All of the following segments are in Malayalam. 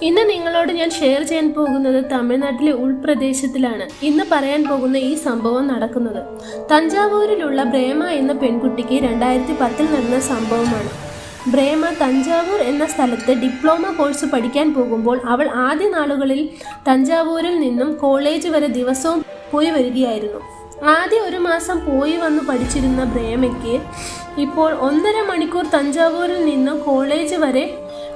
ഇന്ന് നിങ്ങളോട് ഞാൻ ഷെയർ ചെയ്യാൻ പോകുന്നത് തമിഴ്നാട്ടിലെ ഉൾപ്രദേശത്തിലാണ് ഇന്ന് പറയാൻ പോകുന്ന ഈ സംഭവം നടക്കുന്നത്. തഞ്ചാവൂരിലുള്ള ബ്രേമ എന്ന പെൺകുട്ടിക്ക് 2010 നടന്ന സംഭവമാണ്. ബ്രേമ തഞ്ചാവൂർ എന്ന സ്ഥലത്ത് ഡിപ്ലോമ കോഴ്സ് പഠിക്കാൻ പോകുമ്പോൾ അവൾ ആദ്യ നാളുകളിൽ തഞ്ചാവൂരിൽ നിന്നും കോളേജ് വരെ ദിവസവും പോയി വരികയായിരുന്നു. ആദ്യ ഒരു മാസം പോയി വന്ന് പഠിച്ചിരുന്ന ബ്രേമയ്ക്ക് ഇപ്പോൾ 1.5 മണിക്കൂർ തഞ്ചാവൂരിൽ നിന്നും കോളേജ് വരെ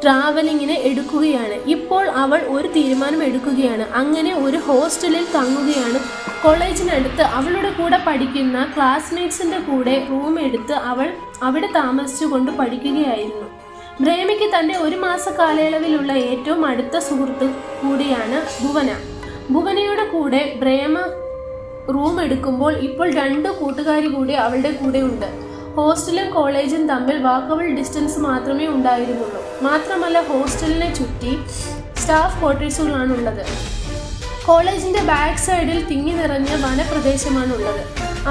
ട്രാവലിങ്ങിന് എടുക്കുകയാണ്. ഇപ്പോൾ അവൾ ഒരു തീരുമാനം എടുക്കുകയാണ്. അങ്ങനെ ഒരു ഹോസ്റ്റലിൽ തങ്ങുകയാണ്. കോളേജിനടുത്ത് അവളുടെ കൂടെ പഠിക്കുന്ന ക്ലാസ്മേറ്റ്സിൻ്റെ കൂടെ റൂം എടുത്ത് അവൾ അവിടെ താമസിച്ചു കൊണ്ട് പഠിക്കുകയായിരുന്നു. ബ്രേമയ്ക്ക് തൻ്റെ ഒരു മാസ കാലയളവിലുള്ള ഏറ്റവും അടുത്ത സുഹൃത്ത് കൂടിയാണ് ഭുവന. ഭുവനയുടെ കൂടെ ബ്രേമ റൂം എടുക്കുമ്പോൾ ഇപ്പോൾ 2 കൂട്ടുകാരി കൂടി അവളുടെ കൂടെ ഉണ്ട്. ഹോസ്റ്റലും കോളേജും തമ്മിൽ വാക്കബിൾ ഡിസ്റ്റൻസ് മാത്രമേ ഉണ്ടായിരുന്നുള്ളൂ. മാത്രമല്ല ഹോസ്റ്റലിനെ ചുറ്റി സ്റ്റാഫ് ക്വാർട്ടേഴ്സുകളാണുള്ളത്. കോളേജിൻ്റെ ബാക്ക് സൈഡിൽ തിങ്ങി നിറഞ്ഞ വനപ്രദേശമാണുള്ളത്.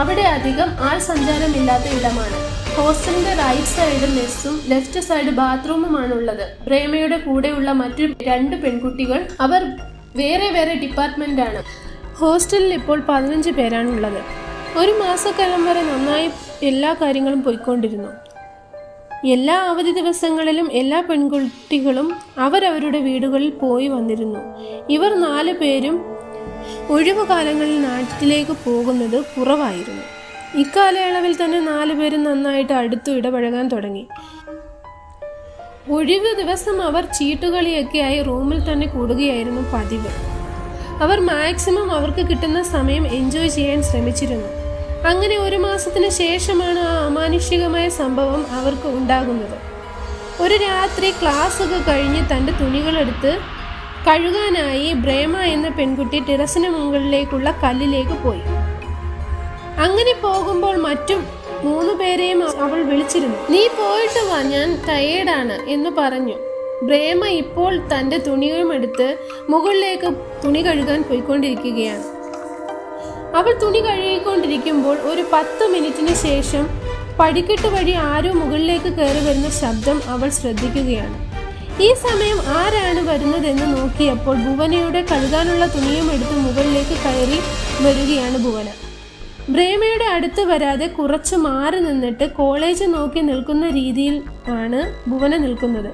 അവിടെ അധികം ആൾ സഞ്ചാരമില്ലാത്ത ഇടമാണ്. ഹോസ്റ്റലിൻ്റെ റൈറ്റ് സൈഡ് മെസ്സും ലെഫ്റ്റ് സൈഡ് ബാത്റൂമുമാണുള്ളത്. പ്രേമയുടെ കൂടെയുള്ള മറ്റു 2 പെൺകുട്ടികൾ അവർ വേറെ ഡിപ്പാർട്ട്മെൻ്റാണ്. ഹോസ്റ്റലിൽ ഇപ്പോൾ 15 പേരാണുള്ളത്. ഒരു മാസക്കാലം വരെ നന്നായി എല്ലാ കാര്യങ്ങളും പോയിക്കൊണ്ടിരുന്നു. എല്ലാ അവധി ദിവസങ്ങളിലും എല്ലാ പെൺകുട്ടികളും അവരവരുടെ വീടുകളിൽ പോയി വന്നിരുന്നു. ഇവർ 4 പേരും ഒഴിവുകാലങ്ങളിൽ നാട്ടിലേക്ക് പോകുന്നത് കുറവായിരുന്നു. ഇക്കാലയളവിൽ തന്നെ 4 പേരും നന്നായിട്ട് അടുത്തു ഇടപഴകാൻ തുടങ്ങി. ഒഴിവ് ദിവസം അവർ ചീട്ടുകളിയൊക്കെയായി റൂമിൽ തന്നെ കൂടുകയായിരുന്നു പതിവ്. അവർ മാക്സിമം അവർക്ക് കിട്ടുന്ന സമയം എൻജോയ് ചെയ്യാൻ ശ്രമിച്ചിരുന്നു. അങ്ങനെ ഒരു മാസത്തിന് ശേഷമാണ് ആ അമാനുഷികമായ സംഭവം അവർക്ക് ഉണ്ടാകുന്നത്. ഒരു രാത്രി ക്ലാസ്സൊക്കെ കഴിഞ്ഞ് തൻ്റെ തുണികളെടുത്ത് കഴുകാനായി ബ്രേമ എന്ന പെൺകുട്ടി ടെറസിന് മുകളിലേക്കുള്ള കല്ലിലേക്ക് പോയി. അങ്ങനെ പോകുമ്പോൾ മറ്റു 3 പേരെയും അവൾ വിളിച്ചിരുന്നു. നീ പോയിട്ട് വാ, ഞാൻ ടയേർഡാണ് എന്ന് പറഞ്ഞു. ബ്രേമ ഇപ്പോൾ തൻ്റെ തുണികളും എടുത്ത് മുകളിലേക്ക് തുണി കഴുകാൻ പോയിക്കൊണ്ടിരിക്കുകയാണ്. അവൾ തുണി കഴുകിക്കൊണ്ടിരിക്കുമ്പോൾ ഒരു 10 മിനിറ്റിന് ശേഷം പടിക്കെട്ട് വഴി ആരോ മുകളിലേക്ക് കയറി വരുന്ന ശബ്ദം അവൾ ശ്രദ്ധിക്കുകയാണ്. ഈ സമയം ആരാണ് വരുന്നതെന്ന് നോക്കിയപ്പോൾ ഭുവനയുടെ കഴുകാനുള്ള തുണിയും എടുത്ത് മുകളിലേക്ക് കയറി വരികയാണ് ഭുവന. ബ്രേമയുടെ അടുത്ത് വരാതെ കുറച്ച് മാറി നിന്നിട്ട് കോളേജ് നോക്കി നിൽക്കുന്ന രീതിയിൽ ആണ് ഭുവന നിൽക്കുന്നത്.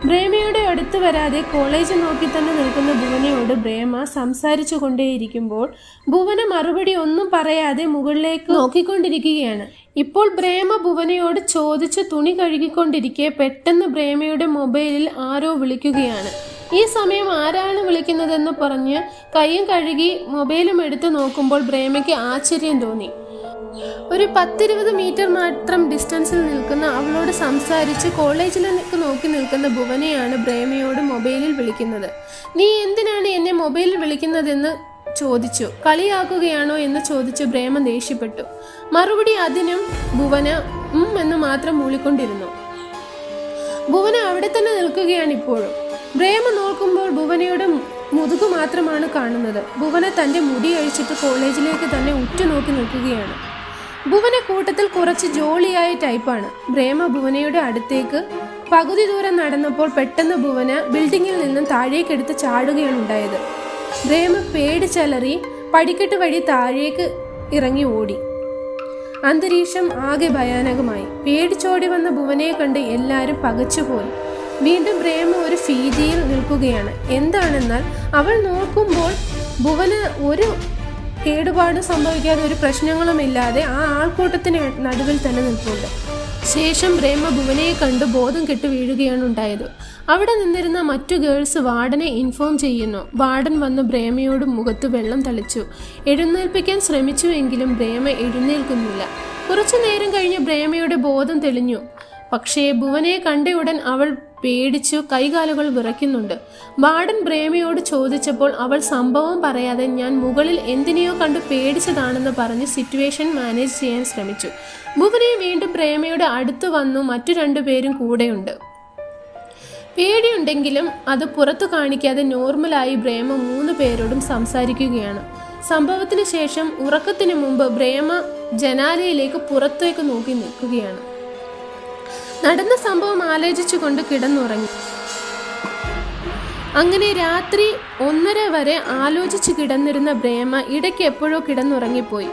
ബ്രേമയുടെ അടുത്ത് വരാതെ കോളേജ് നോക്കി തന്നെ നിൽക്കുന്ന ഭുവനയോട് ബ്രേമ സംസാരിച്ചു കൊണ്ടേയിരിക്കുമ്പോൾ ഭുവന മറുപടി ഒന്നും പറയാതെ മുകളിലേക്ക് നോക്കിക്കൊണ്ടിരിക്കുകയാണ്. ഇപ്പോൾ ബ്രേമ ഭുവനയോട് ചോദിച്ച് തുണി കഴുകിക്കൊണ്ടിരിക്കെ പെട്ടെന്ന് ബ്രേമയുടെ മൊബൈലിൽ ആരോ വിളിക്കുകയാണ്. ഈ സമയം ആരാണ് വിളിക്കുന്നതെന്ന് പറഞ്ഞ് കൈയും കഴുകി മൊബൈലും എടുത്ത് നോക്കുമ്പോൾ ബ്രേമയ്ക്ക് ആശ്ചര്യം തോന്നി. ഒരു 10-20 മീറ്റർ മാത്രം ഡിസ്റ്റൻസിൽ നിൽക്കുന്ന അവളോട് സംസാരിച്ച് കോളേജിലേക്ക് നോക്കി നിൽക്കുന്ന ഭുവനയാണ് ബ്രേമയോട് മൊബൈലിൽ വിളിക്കുന്നത്. നീ എന്തിനാണ് എന്നെ മൊബൈലിൽ വിളിക്കുന്നതെന്ന് ചോദിച്ചു. കളിയാക്കുകയാണോ എന്ന് ചോദിച്ച് ബ്രേമ ദേഷ്യപ്പെട്ടു. മറുപടി അതിനും ഭുവന എന്ന് മാത്രം മൂളിക്കൊണ്ടിരുന്നു. ഭുവന അവിടെ തന്നെ നിൽക്കുകയാണ് ഇപ്പോഴും. ബ്രേമ നോക്കുമ്പോൾ ഭുവനയുടെ മുതുകു മാത്രമാണ് കാണുന്നത്. ഭുവന തൻ്റെ മുടി അഴിച്ചിട്ട് കോളേജിലേക്ക് തന്നെ ഉറ്റുനോക്കി നിൽക്കുകയാണ്. ഭുവന കൂട്ടത്തിൽ കുറച്ച് ജോളിയായ ടൈപ്പാണ്. ബ്രേമ ഭുവനയുടെ അടുത്തേക്ക് പകുതി ദൂരം നടന്നപ്പോൾ പെട്ടെന്ന് ഭുവന ബിൽഡിങ്ങിൽ നിന്നും താഴേക്കെടുത്ത് ചാടുകയാണ് ഉണ്ടായത്. ബ്രേമ പേടിച്ചലറി പടിക്കെട്ട് വഴി താഴേക്ക് ഇറങ്ങി ഓടി. അന്തരീക്ഷം ആകെ ഭയാനകമായി. പേടിച്ചോടി വന്ന ഭുവനയെ കണ്ട് എല്ലാവരും പകച്ചുപോയി. വീണ്ടും ബ്രേമ ഒരു ഭീതിയിൽ നിൽക്കുകയാണ്. എന്താണെന്നാൽ അവൾ നോക്കുമ്പോൾ ഭുവന ഒരു കേടുപാട് സംഭവിക്കാതെ ഒരു പ്രശ്നങ്ങളുമില്ലാതെ ആ ആൾക്കൂട്ടത്തിന് നടുവിൽ തന്നെ നിൽപ്പുണ്ട്. ശേഷം ബ്രേമ ഭുവനയെ കണ്ട് ബോധം കെട്ട് വീഴുകയാണ് ഉണ്ടായത്. അവിടെ നിന്നിരുന്ന മറ്റു ഗേൾസ് വാർഡനെ ഇൻഫോം ചെയ്യുന്നു. വാർഡൻ വന്ന് ബ്രേമയോട് മുഖത്ത് വെള്ളം തളിച്ചു. എഴുന്നേൽപ്പിക്കാൻ ശ്രമിച്ചുവെങ്കിലും ബ്രേമ എഴുന്നേൽക്കുന്നില്ല. കുറച്ചു നേരം കഴിഞ്ഞ് ബ്രേമയുടെ ബോധം തെളിഞ്ഞു. പക്ഷേ ഭുവനയെ കണ്ടയുടൻ അവൾ പേടിച്ചു കൈകാലുകൾ വിറയ്ക്കുന്നുണ്ട്. വാർഡൻ ബ്രേമയോട് ചോദിച്ചപ്പോൾ അവൾ സംഭവം പറയാതെ ഞാൻ മുകളിൽ എന്തിനെയോ കണ്ടു പേടിച്ചതാണെന്ന് പറഞ്ഞ് സിറ്റുവേഷൻ മാനേജ് ചെയ്യാൻ ശ്രമിച്ചു. ഭുവനയെ വീണ്ടും ബ്രേമയുടെ അടുത്ത് വന്നു. മറ്റു 2 പേരും കൂടെയുണ്ട്. പേടിയുണ്ടെങ്കിലും അത് പുറത്തു കാണിക്കാതെ നോർമലായി ബ്രേമ 3 പേരോടും സംസാരിക്കുകയാണ്. സംഭവത്തിന് ശേഷം ഉറക്കത്തിന് മുമ്പ് ബ്രേമ ജനാലയിലേക്ക് പുറത്തേക്ക് നോക്കി നിൽക്കുകയാണ്. നടന്ന സംഭവം ആലോചിച്ചുകൊണ്ട് കിടന്നുറങ്ങി. അങ്ങനെ രാത്രി 1:30 വരെ ആലോചിച്ച് കിടന്നിരുന്ന പ്രേമ ഇടയ്ക്ക് എപ്പോഴോ കിടന്നുറങ്ങിപ്പോയി.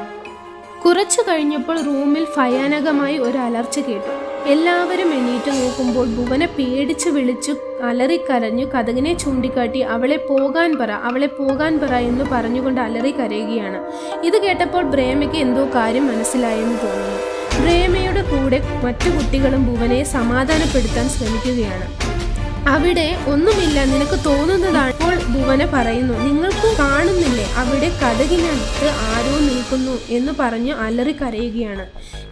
കുറച്ചു കഴിഞ്ഞപ്പോൾ റൂമിൽ ഭയാനകമായി ഒരു അലർച്ച കേട്ടു. എല്ലാവരും എണീറ്റ് നോക്കുമ്പോൾ ഭുവന പേടിച്ച് വിളിച്ചു അലറിക്കരഞ്ഞു കതകിനെ ചൂണ്ടിക്കാട്ടി അവളെ പോകാൻ പറ എന്ന് പറഞ്ഞുകൊണ്ട് അലറി കരയുകയാണ്. ഇത് കേട്ടപ്പോൾ പ്രേമയ്ക്ക് എന്തോ കാര്യം മനസ്സിലായെന്ന് തോന്നുന്നു. പ്രേമയുടെ കൂടെ മറ്റു കുട്ടികളും ഭുവനയെ സമാധാനപ്പെടുത്താൻ ശ്രമിക്കുകയാണ്. അവിടെ ഒന്നുമില്ല, നിനക്ക് തോന്നുന്നതാണ്. അപ്പോൾ ഭുവന പറയുന്നു, നിങ്ങൾക്ക് കാണുന്നില്ലേ അവിടെ കതകിനടുത്ത് ആരോ നിൽക്കുന്നു എന്ന് പറഞ്ഞു അലറി കരയുകയാണ്.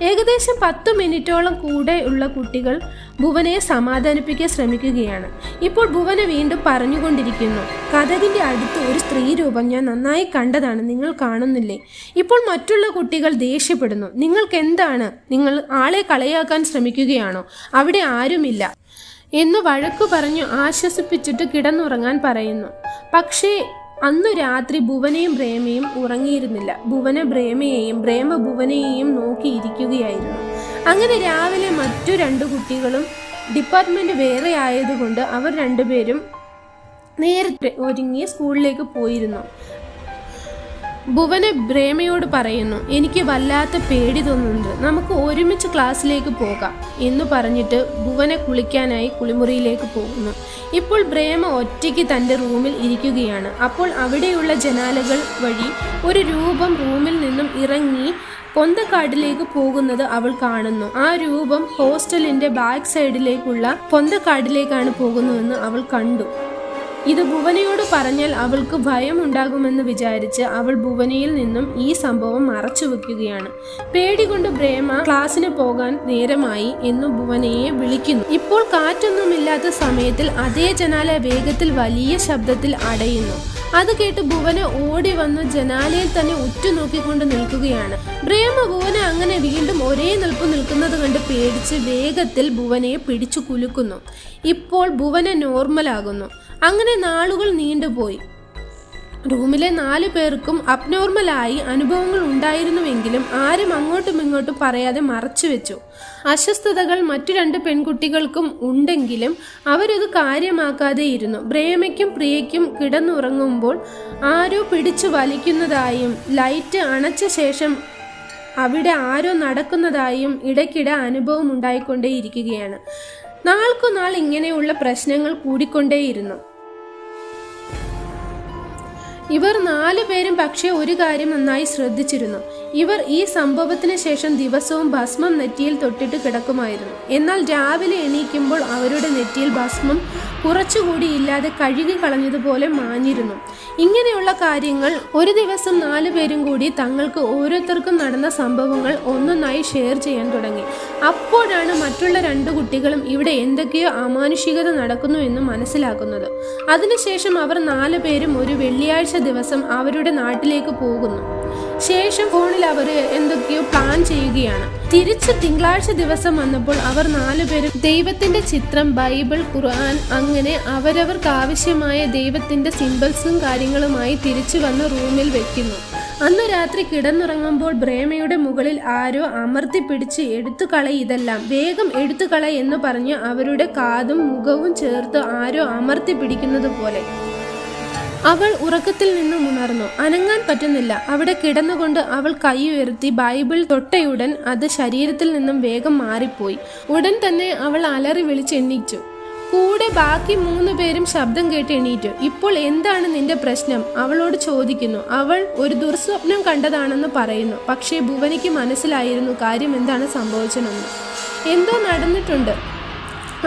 ഏകദേശം 10 മിനിറ്റോളം കൂടെ ഉള്ള കുട്ടികൾ ഭുവനയെ സമാധാനിപ്പിക്കാൻ ശ്രമിക്കുകയാണ്. ഇപ്പോൾ ഭുവന വീണ്ടും പറഞ്ഞുകൊണ്ടിരിക്കുന്നു, കതകിന്റെ അടുത്ത് ഒരു സ്ത്രീ രൂപം ഞാൻ നന്നായി കണ്ടതാണ്, നിങ്ങൾ കാണുന്നില്ലേ? ഇപ്പോൾ മറ്റുള്ള കുട്ടികൾ ദേഷ്യപ്പെടുന്നു. നിങ്ങൾക്ക് എന്താണ്? നിങ്ങൾ ആളെ കളിയാക്കാൻ ശ്രമിക്കുകയാണോ? അവിടെ ആരുമില്ല എന്ന് വഴക്കു പറഞ്ഞു ആശ്വസിപ്പിച്ചിട്ട് കിടന്നുറങ്ങാൻ പറയുന്നു. പക്ഷേ അന്നു രാത്രി ഭുവനയും പ്രേമയും ഉറങ്ങിയിരുന്നില്ല. ഭുവന പ്രേമയെയും പ്രേമ ഭുവനയെയും നോക്കിയിരിക്കുകയായിരുന്നു. അങ്ങനെ രാവിലെ മറ്റു 2 കുട്ടികളും ഡിപ്പാർട്ട്മെന്റ് വേറെ ആയതുകൊണ്ട് അവർ രണ്ടുപേരും നേരത്തെ ഒരുങ്ങി സ്കൂളിലേക്ക് പോയിരുന്നു. ഭുവന പ്രേമയോട് പറയുന്നു, എനിക്ക് വല്ലാത്ത പേടി തോന്നുന്നുണ്ട്, നമുക്ക് ഒരുമിച്ച് ക്ലാസ്സിലേക്ക് പോകാം എന്ന് പറഞ്ഞിട്ട് ഭുവന കുളിക്കാനായി കുളിമുറിയിലേക്ക് പോകുന്നു. ഇപ്പോൾ പ്രേമ ഒറ്റയ്ക്ക് തൻ്റെ റൂമിൽ ഇരിക്കുകയാണ്. അപ്പോൾ അവിടെയുള്ള ജനാലകൾ വഴി ഒരു രൂപം റൂമിൽ നിന്നും ഇറങ്ങി പൊന്തക്കാട്ടിലേക്ക് പോകുന്നത് അവൾ കാണുന്നു. ആ രൂപം ഹോസ്റ്റലിന്റെ ബാക്ക് സൈഡിലേക്കുള്ള പൊന്തക്കാട്ടിലേക്കാണ് പോകുന്നതെന്ന് അവൾ കണ്ടു. ഇത് ഭുവനയോട് പറഞ്ഞാൽ അവൾക്ക് ഭയം ഉണ്ടാകുമെന്ന് വിചാരിച്ച് അവൾ ഭുവനയിൽ നിന്നും ഈ സംഭവം മറച്ചു വെക്കുകയാണ്. പേടി കൊണ്ട് പ്രേമ ക്ലാസ്സിന് പോകാൻ നേരമായി എന്ന് ഭുവനയെ വിളിക്കുന്നു. ഇപ്പോൾ കാറ്റൊന്നുമില്ലാത്ത സമയത്തിൽ അതേ ജനാല വേഗത്തിൽ വലിയ ശബ്ദത്തിൽ അടയുന്നു. അത് കേട്ട് ഭുവന ഓടി വന്ന് ജനാലയിൽ തന്നെ ഉറ്റുനോക്കിക്കൊണ്ട് നിൽക്കുകയാണ്. പ്രേമ ഭുവന അങ്ങനെ വീണ്ടും ഒരേ നിൽപ്പ് നിൽക്കുന്നത് കണ്ട് പേടിച്ച് വേഗത്തിൽ ഭുവനയെ പിടിച്ചു കുലുക്കുന്നു. ഇപ്പോൾ ഭുവന നോർമലാകുന്നു. അങ്ങനെ നാളുകൾ നീണ്ടുപോയി. റൂമിലെ 4 പേർക്കും അബ്നോർമലായി അനുഭവങ്ങൾ ഉണ്ടായിരുന്നുവെങ്കിലും ആരും അങ്ങോട്ടും ഇങ്ങോട്ടും പറയാതെ മറച്ചു വെച്ചു. അസ്വസ്ഥതകൾ മറ്റു 2 പെൺകുട്ടികൾക്കും ഉണ്ടെങ്കിലും അവരത് കാര്യമാക്കാതെ ഇരുന്നു. പ്രേമയ്ക്കും പ്രിയയ്ക്കും കിടന്നുറങ്ങുമ്പോൾ ആരോ പിടിച്ചു വലിക്കുന്നതായും ലൈറ്റ് അണച്ച ശേഷം അവിടെ ആരോ നടക്കുന്നതായും ഇടയ്ക്കിടെ അനുഭവം ഉണ്ടായിക്കൊണ്ടേയിരിക്കുകയാണ്. നാൾക്കുനാൾ ഇങ്ങനെയുള്ള പ്രശ്നങ്ങൾ കൂടിക്കൊണ്ടേയിരുന്നു. ഇവർ 4 പേരും പക്ഷേ ഒരു കാര്യം നന്നായി ശ്രദ്ധിച്ചിരുന്നു. ഇവർ ഈ സംഭവത്തിന് ശേഷം ദിവസവും ഭസ്മം നെറ്റിയിൽ തൊട്ടിട്ട് കിടക്കുമായിരുന്നു. എന്നാൽ രാവിലെ എണീക്കുമ്പോൾ അവരുടെ നെറ്റിയിൽ ഭസ്മം കുറച്ചുകൂടി ഇല്ലാതെ കഴുകി കളഞ്ഞതുപോലെ മാഞ്ഞിരുന്നു. ഇങ്ങനെയുള്ള കാര്യങ്ങൾ ഒരു ദിവസം 4 പേരും കൂടി തങ്ങൾക്ക് ഓരോരുത്തർക്കും നടന്ന സംഭവങ്ങൾ ഒന്നൊന്നായി ഷെയർ ചെയ്യാൻ തുടങ്ങി. അപ്പോഴാണ് മറ്റുള്ള 2 കുട്ടികളും ഇവിടെ എന്തൊക്കെയോ അമാനുഷികത നടക്കുന്നു എന്ന് മനസ്സിലാക്കുന്നത്. അതിനുശേഷം അവർ 4 പേരും ഒരു വെള്ളിയാഴ്ച ദിവസം അവരുടെ നാട്ടിലേക്ക് പോകുന്നു. ശേഷം ഫോണിൽ അവർ എന്തൊക്കെയോ പ്ലാൻ ചെയ്യുകയാണ്. തിരിച്ച് തിങ്കളാഴ്ച ദിവസം വന്നപ്പോൾ അവർ 4 പേരും ദൈവത്തിന്റെ ചിത്രം, ബൈബിൾ, ഖുർആൻ അങ്ങനെ അവരവർക്ക് ആവശ്യമായ ദൈവത്തിന്റെ സിംബൽസും കാര്യങ്ങളുമായി തിരിച്ചു വന്ന് റൂമിൽ വെക്കുന്നു. അന്ന് രാത്രി കിടന്നുറങ്ങുമ്പോൾ പ്രേമയുടെ മുകളിൽ ആരോ അമർത്തി പിടിച്ച് ഇതെല്ലാം വേഗം എടുത്തുകള എന്ന് പറഞ്ഞ് അവരുടെ കാതും മുഖവും ചേർത്ത് ആരോ അമർത്തി പിടിക്കുന്നത് പോലെ. അവൾ ഉറക്കത്തിൽ നിന്നും ഉണർന്നു. അനങ്ങാൻ പറ്റുന്നില്ല. അവിടെ കിടന്നുകൊണ്ട് അവൾ കൈ ഉയർത്തി ബൈബിൾ തൊട്ടയുടൻ അത് ശരീരത്തിൽ നിന്നും വേഗം മാറിപ്പോയി. ഉടൻ തന്നെ അവൾ അലറി വിളിച്ചെണ്ണീറ്റു. കൂടെ ബാക്കി 3 പേരും ശബ്ദം കേട്ട് എണീറ്റു. ഇപ്പോൾ എന്താണ് നിന്റെ പ്രശ്നം? അവളോട് ചോദിക്കുന്നു. അവൾ ഒരു ദുർസ്വപ്നം കണ്ടതാണെന്ന് പറയുന്നു. പക്ഷേ ഭുവനയ്ക്ക് മനസ്സിലായിരുന്നു കാര്യം എന്താണ് സംഭവിച്ചതെന്ന്. എന്തോ നടന്നിട്ടുണ്ട്.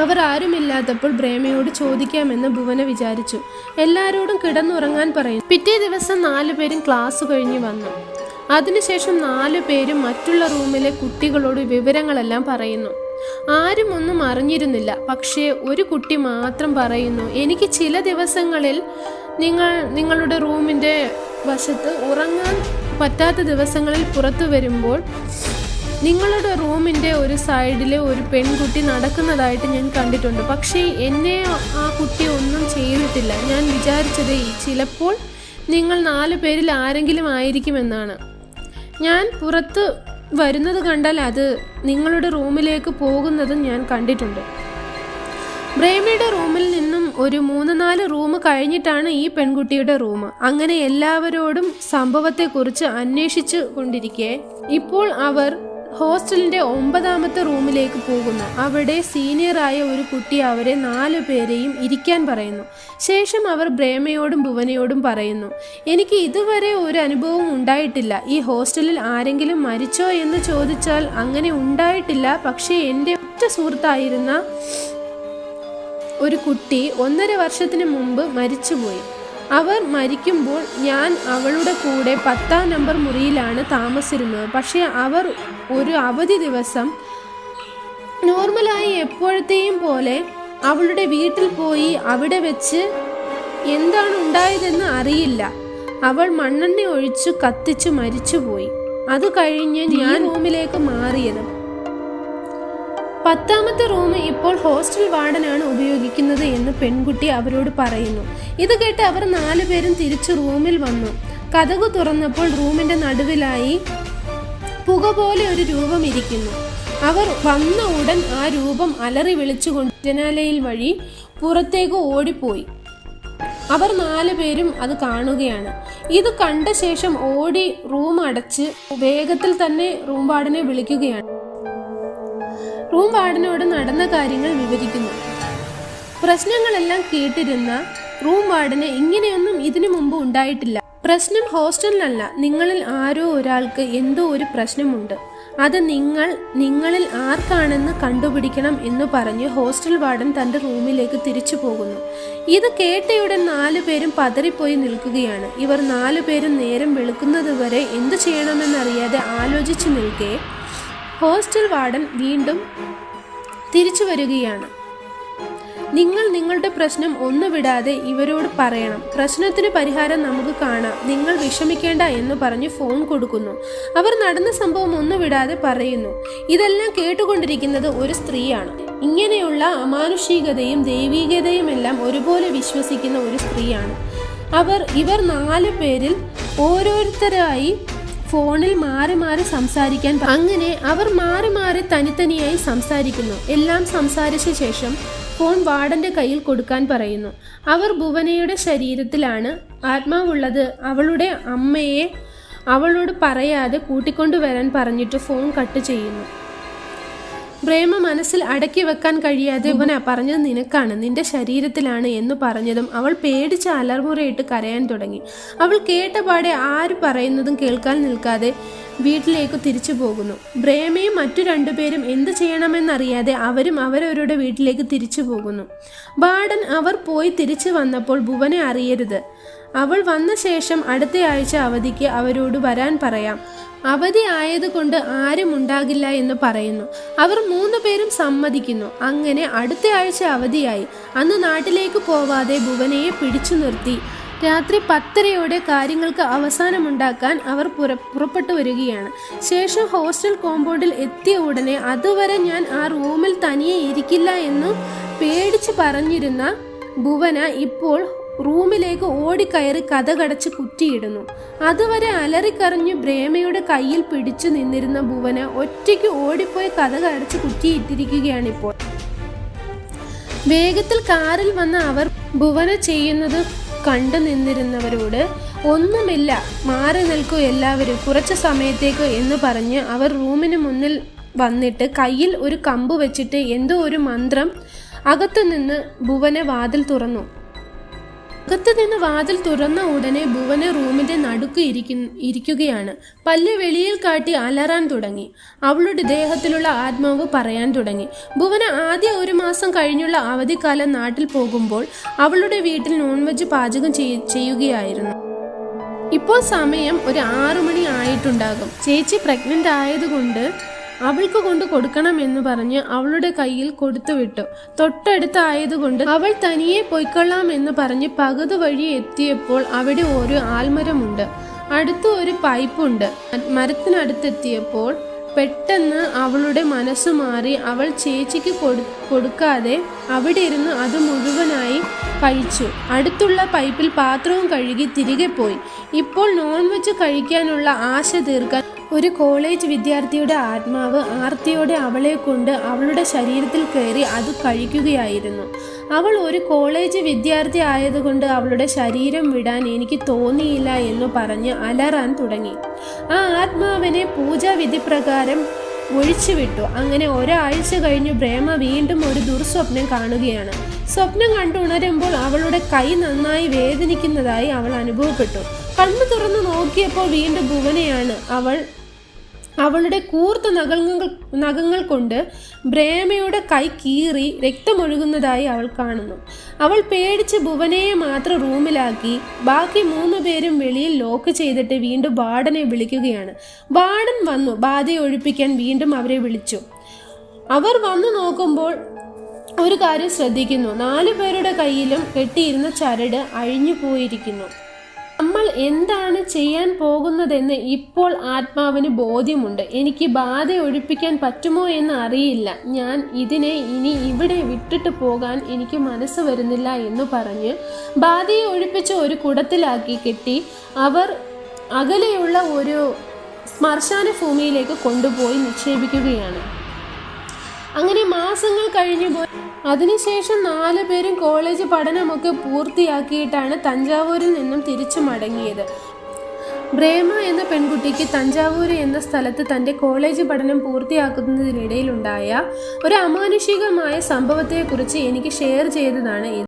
അവർ ആരുമില്ലാത്തപ്പോൾ പ്രേമയോട് ചോദിക്കാമെന്ന് ഭുവന വിചാരിച്ചു. എല്ലാവരോടും കിടന്നുറങ്ങാൻ പറയുന്നു. പിറ്റേ ദിവസം 4 പേരും ക്ലാസ് കഴിഞ്ഞ് വന്നു. അതിനുശേഷം 4 പേരും മറ്റുള്ള റൂമിലെ കുട്ടികളോട് വിവരങ്ങളെല്ലാം പറയുന്നു. ആരും ഒന്നും അറിഞ്ഞിരുന്നില്ല. പക്ഷേ ഒരു കുട്ടി മാത്രം പറയുന്നു, എനിക്ക് ചില ദിവസങ്ങളിൽ നിങ്ങളുടെ റൂമിൻ്റെ വശത്ത് ഉറങ്ങാൻ പറ്റാത്ത ദിവസങ്ങളിൽ പുറത്തു വരുമ്പോൾ നിങ്ങളുടെ റൂമിൻ്റെ ഒരു സൈഡിൽ ഒരു പെൺകുട്ടി നടക്കുന്നതായിട്ട് ഞാൻ കണ്ടിട്ടുണ്ട്. പക്ഷേ എന്നെ ആ കുട്ടി ഒന്നും ചെയ്തിട്ടില്ല. ഞാൻ വിചാരിച്ചത് ചിലപ്പോൾ നിങ്ങൾ 4 പേരിൽ ആരെങ്കിലും ആയിരിക്കുമെന്നാണ്. ഞാൻ പുറത്ത് വരുന്നത് കണ്ടാൽ അത് നിങ്ങളുടെ റൂമിലേക്ക് പോകുന്നതും ഞാൻ കണ്ടിട്ടുണ്ട്. ബ്രേമയുടെ റൂമിൽ നിന്നും ഒരു 3-4 റൂം കഴിഞ്ഞിട്ടാണ് ഈ പെൺകുട്ടിയുടെ റൂം. അങ്ങനെ എല്ലാവരോടും സംഭവത്തെക്കുറിച്ച് അന്വേഷിച്ചു കൊണ്ടിരിക്കെ ഇപ്പോൾ അവർ ഹോസ്റ്റലിന്റെ 9ാമത്തെ റൂമിലേക്ക് പോകുന്നു. അവിടെ സീനിയറായ ഒരു കുട്ടി അവരെ 4 പേരെയും ഇരിക്കാൻ പറയുന്നു. ശേഷം അവർ ബ്രേമയോടും ഭുവനയോടും പറയുന്നു, എനിക്ക് ഇതുവരെ ഒരു അനുഭവം ഉണ്ടായിട്ടില്ല. ഈ ഹോസ്റ്റലിൽ ആരെങ്കിലും മരിച്ചോ എന്ന് ചോദിച്ചാൽ അങ്ങനെ ഉണ്ടായിട്ടില്ല. പക്ഷേ എൻ്റെ ഒറ്റ സുഹൃത്തായിരുന്ന ഒരു കുട്ടി 1.5 വർഷത്തിന് മുമ്പ് മരിച്ചുപോയി. അവർ മരിക്കുമ്പോൾ ഞാൻ അവളുടെ കൂടെ 10ാം നമ്പർ മുറിയിലാണ് താമസിച്ചിരുന്നത്. പക്ഷേ അവർ ഒരു അവധി ദിവസം നോർമലായി എപ്പോഴത്തെയും പോലെ അവളുടെ വീട്ടിൽ പോയി അവിടെ വെച്ച് എന്താണ് ഉണ്ടായതെന്ന് അറിയില്ല. അവൾ മണ്ണെണ്ണ ഒഴിച്ചു കത്തിച്ചു മരിച്ചുപോയി. അത് കഴിഞ്ഞ് ഞാൻ റൂമിലേക്ക് മാറിയത്. 10ാമത്തെ റൂം ഇപ്പോൾ ഹോസ്റ്റൽ വാർഡനാണ് ഉപയോഗിക്കുന്നത് എന്ന് പെൺകുട്ടി അവരോട് പറയുന്നു. ഇത് കേട്ട് അവർ 4 പേരും തിരിച്ചു റൂമിൽ വന്നു. കതകു തുറന്നപ്പോൾ റൂമിന്റെ നടുവിലായി പുക പോലെ ഒരു രൂപം ഇരിക്കുന്നു. അവർ വന്ന ഉടൻ ആ രൂപം അലറി വിളിച്ചുകൊണ്ട് ജനാലയിൽ വഴി പുറത്തേക്ക് ഓടിപ്പോയി. അവർ 4 പേരും അത് കാണുകയാണ്. ഇത് കണ്ട ശേഷം ഓടി റൂം അടച്ച് വേഗത്തിൽ തന്നെ റൂം വാർഡനെ വിളിക്കുകയാണ്. റൂം വാർഡനോട് നടന്ന കാര്യങ്ങൾ വിവരിക്കുന്നു. പ്രശ്നങ്ങളെല്ലാം കേട്ടിരുന്ന റൂം വാർഡന് ഇങ്ങനെയൊന്നും ഇതിനു മുമ്പ് ഉണ്ടായിട്ടില്ല. പ്രശ്നം ഹോസ്റ്റലിലല്ല, നിങ്ങളിൽ ആരോ ഒരാൾക്ക് എന്തോ ഒരു പ്രശ്നമുണ്ട്. അത് നിങ്ങളിൽ ആർക്കാണെന്ന് കണ്ടുപിടിക്കണം എന്ന് പറഞ്ഞ് ഹോസ്റ്റൽ വാർഡൻ തൻ്റെ റൂമിലേക്ക് തിരിച്ചു പോകുന്നു. ഇത് കേട്ടയുടൻ 4 പേരും പതറിപ്പോയി നിൽക്കുകയാണ്. ഇവർ 4 പേരും നേരം വെളുക്കുന്നത് വരെ എന്തു ചെയ്യണമെന്നറിയാതെ ആലോചിച്ച് നിൽക്കെ ഹോസ്റ്റൽ വാർഡൻ വീണ്ടും തിരിച്ചു വരികയാണ്. നിങ്ങളുടെ പ്രശ്നം ഒന്നു വിടാതെ ഇവരോട് പറയണം. പ്രശ്നത്തിന് പരിഹാരം നമുക്ക് കാണാം. നിങ്ങൾ വിഷമിക്കേണ്ട എന്ന് പറഞ്ഞ് ഫോൺ കൊടുക്കുന്നു. അവർ നടന്ന സംഭവം ഒന്നു വിടാതെ പറയുന്നു. ഇതെല്ലാം കേട്ടുകൊണ്ടിരിക്കുന്നത് ഒരു സ്ത്രീയാണ്. ഇങ്ങനെയുള്ള അമാനുഷികതയും ദൈവികതയും എല്ലാം ഒരുപോലെ വിശ്വസിക്കുന്ന ഒരു സ്ത്രീയാണ്. ഇവർ 4 പേരിൽ ഓരോരുത്തരായി ഫോണിൽ മാറി മാറി സംസാരിക്കാൻ. അങ്ങനെ അവർ മാറി മാറി തനിത്തനിയായി സംസാരിക്കുന്നു. എല്ലാം സംസാരിച്ച ശേഷം ഫോൺ വാർഡന്റെ കയ്യിൽ കൊടുക്കാൻ പറയുന്നു. അവർ ഭുവനയുടെ ശരീരത്തിലാണ് ആത്മാവുള്ളത്. അവളുടെ അമ്മയെ അവളോട് പറയാതെ കൂട്ടിക്കൊണ്ടുവരാൻ പറഞ്ഞിട്ട് ഫോൺ കട്ട് ചെയ്യുന്നു. പ്രേമ മനസ്സിൽ അടക്കി വെക്കാൻ കഴിയാതെ ഭുവന പറഞ്ഞത് നിനക്കാണ്, നിന്റെ ശരീരത്തിലാണ് എന്ന് പറഞ്ഞതും അവൾ പേടിച്ച് അലർമുറയിട്ട് കരയാൻ തുടങ്ങി. അവൾ കേട്ടപാടെ ആര് പറയുന്നതും കേൾക്കാൻ നിൽക്കാതെ വീട്ടിലേക്ക് തിരിച്ചു പോകുന്നു. പ്രേമയും മറ്റു 2 പേരും എന്ത് ചെയ്യണമെന്നറിയാതെ അവരും അവരവരുടെ വീട്ടിലേക്ക് തിരിച്ചു പോകുന്നു. വാർഡൻ അവർ പോയി തിരിച്ചു വന്നപ്പോൾ ഭുവനെ അറിയരുത്. അവൾ വന്ന ശേഷം അടുത്ത ആഴ്ച അവധിക്ക് അവരോട് വരാൻ പറയാം. അവധി ആയതുകൊണ്ട് ആരും ഉണ്ടാകില്ല എന്ന് പറയുന്നു. അവർ 3 പേരും സമ്മതിക്കുന്നു. അങ്ങനെ അടുത്ത ആഴ്ച അവധിയായി. അന്ന് നാട്ടിലേക്ക് പോവാതെ ഭുവനയെ പിടിച്ചു നിർത്തി രാത്രി 10:30 കാര്യങ്ങൾക്ക് അവസാനമുണ്ടാക്കാൻ അവർ പുറപ്പെട്ടു വരികയാണ്. ശേഷം ഹോസ്റ്റൽ കോമ്പൗണ്ടിൽ എത്തിയ ഉടനെ അതുവരെ ഞാൻ ആ റൂമിൽ തനിയെ ഇരിക്കില്ല എന്നു പേടിച്ച് പറഞ്ഞിരുന്ന ഭുവന ഇപ്പോൾ റൂമിലേക്ക് ഓടിക്കയറി കതകടച്ച് കുറ്റിയിടുന്നു. അതുവരെ അലറിക്കറിഞ്ഞ് പ്രേമയുടെ കയ്യിൽ പിടിച്ചു നിന്നിരുന്ന ഭുവന ഒറ്റയ്ക്ക് ഓടിപ്പോയി കതകടച്ച് കുറ്റിയിട്ടിരിക്കുകയാണിപ്പോൾ. വേഗത്തിൽ കാറിൽ വന്ന അവർ ഭുവന ചെയ്യുന്നത് കണ്ടു നിന്നിരുന്നവരോട് ഒന്നുമില്ല, മാറി നിൽക്കൂ എല്ലാവരും, കുറച്ച് സമയത്തേക്ക് എന്ന് പറഞ്ഞ് അവർ റൂമിന് മുന്നിൽ വന്നിട്ട് കയ്യിൽ ഒരു കമ്പ് വെച്ചിട്ട് എന്തോ ഒരു മന്ത്രം അകത്തുനിന്ന് ഭുവന വാതിൽ തുറന്നു. അകത്തുനിന്ന് വാതിൽ തുറന്ന ഉടനെ ഭുവന റൂമിന്റെ നടുക്ക് ഇരിക്കുകയാണ്. പല്ല് വെളിയിൽ കാട്ടി അലറാൻ തുടങ്ങി. അവളുടെ ദേഹത്തിലുള്ള ആത്മാവ് പറയാൻ തുടങ്ങി. ഭുവന ആദ്യ 1 മാസം കഴിഞ്ഞുള്ള അവധിക്കാലം നാട്ടിൽ പോകുമ്പോൾ അവളുടെ വീട്ടിൽ നോൺവെജ് പാചകം ചെയ്യുകയായിരുന്നു. ഇപ്പോൾ സമയം ഒരു 6 മണി ആയിട്ടുണ്ടാകും. ചേച്ചി പ്രഗ്നന്റ് ആയതുകൊണ്ട് അവൾക്ക് കൊണ്ട് കൊടുക്കണമെന്ന് പറഞ്ഞ് അവളുടെ കയ്യിൽ കൊടുത്തുവിട്ടു. തൊട്ടടുത്തായതുകൊണ്ട് അവൾ തനിയെ പൊയ്ക്കൊള്ളാം എന്ന് പറഞ്ഞ് പകുതി വഴി എത്തിയപ്പോൾ അവിടെ ഒരു ആൽമരമുണ്ട്. അടുത്ത് ഒരു പൈപ്പുണ്ട്. മരത്തിനടുത്തെത്തിയപ്പോൾ പെട്ടെന്ന് അവളുടെ മനസ്സ് മാറി. അവൾ ചേച്ചിക്ക് കൊടുക്കാതെ അവിടെ ഇരുന്ന് അത് മുഴുവനായി കഴിച്ചു. അടുത്തുള്ള പൈപ്പിൽ പാത്രവും കഴുകി തിരികെ പോയി. ഇപ്പോൾ നോൺവെജ് കഴിക്കാനുള്ള ആശ തീർക്കാൻ ഒരു കോളേജ് വിദ്യാർത്ഥിയുടെ ആത്മാവ് ആർത്തിയോടെ അവളെ കൊണ്ട് അവളുടെ ശരീരത്തിൽ കയറി അത് കഴിക്കുകയായിരുന്നു. അവൾ ഒരു കോളേജ് വിദ്യാർത്ഥി ആയതുകൊണ്ട് അവളുടെ ശരീരം വിടാൻ എനിക്ക് തോന്നിയില്ല എന്ന് പറഞ്ഞ് അലറാൻ തുടങ്ങി. ആ ആത്മാവിനെ പൂജാവിധി പ്രകാരം ഒഴിച്ചുവിട്ടു. അങ്ങനെ ഒരാഴ്ച കഴിഞ്ഞു ബ്രഹ്മ വീണ്ടും ഒരു ദുർസ്വപ്നം കാണുകയാണ്. സ്വപ്നം കണ്ടുണരുമ്പോൾ അവളുടെ കൈ നന്നായി വേദനിക്കുന്നതായി അവൾ അനുഭവപ്പെട്ടു. കണ്ണു തുറന്നു നോക്കിയപ്പോൾ വീണ്ടും ഭുവനയാണ്. അവളുടെ കൂർത്ത നഖങ്ങൾ കൊണ്ട് ബ്രഹ്മയുടെ കൈ കീറി രക്തമൊഴുകുന്നതായി അവൾ കാണുന്നു. അവൾ പേടിച്ച് ഭുവനയെ മാത്രം റൂമിലാക്കി ബാക്കി 3 പേരും വെളിയിൽ ലോക്ക് ചെയ്തിട്ട് വീണ്ടും ബാഡനെ വിളിക്കുകയാണ്. ബാഡൻ വന്നു ബാധയെ ഒഴിപ്പിക്കാൻ വീണ്ടും അവരെ വിളിച്ചു. അവർ വന്നു നോക്കുമ്പോൾ ഒരു കാര്യം ശ്രദ്ധിക്കുന്നു. 4 പേരുടെ കയ്യിലും കെട്ടിയിരുന്ന ചരട് അഴിഞ്ഞു പോയിരിക്കുന്നു. നമ്മൾ എന്താണ് ചെയ്യാൻ പോകുന്നതെന്ന് ഇപ്പോൾ ആത്മാവിന് ബോധ്യമുണ്ട്. എനിക്ക് ബാധ ഒഴിപ്പിക്കാൻ പറ്റുമോ എന്ന് അറിയില്ല. ഞാൻ ഇതിനെ ഇനി ഇവിടെ വിട്ടിട്ട് പോകാൻ എനിക്ക് മനസ്സ് വരുന്നില്ല എന്ന് പറഞ്ഞ് ബാധയെ ഒഴിപ്പിച്ച് ഒരു കുടത്തിലാക്കി കെട്ടി അവർ അകലെയുള്ള ഒരു ശ്മശാന ഭൂമിയിലേക്ക് കൊണ്ടുപോയി നിക്ഷേപിക്കുകയാണ്. അങ്ങനെ മാസങ്ങൾ കഴിഞ്ഞു പോയി. അതിനുശേഷം 4 പേരും കോളേജ് പഠനമൊക്കെ പൂർത്തിയാക്കിയിട്ടാണ് തഞ്ചാവൂരിൽ നിന്നും തിരിച്ചു മടങ്ങിയത്. ബ്രഹ്മ എന്ന പെൺകുട്ടിക്ക് തഞ്ചാവൂര് എന്ന സ്ഥലത്ത് തൻ്റെ കോളേജ് പഠനം പൂർത്തിയാക്കുന്നതിനിടയിലുണ്ടായ ഒരു അമാനുഷികമായ സംഭവത്തെക്കുറിച്ച് എനിക്ക് ഷെയർ ചെയ്തതാണ് ഇത്.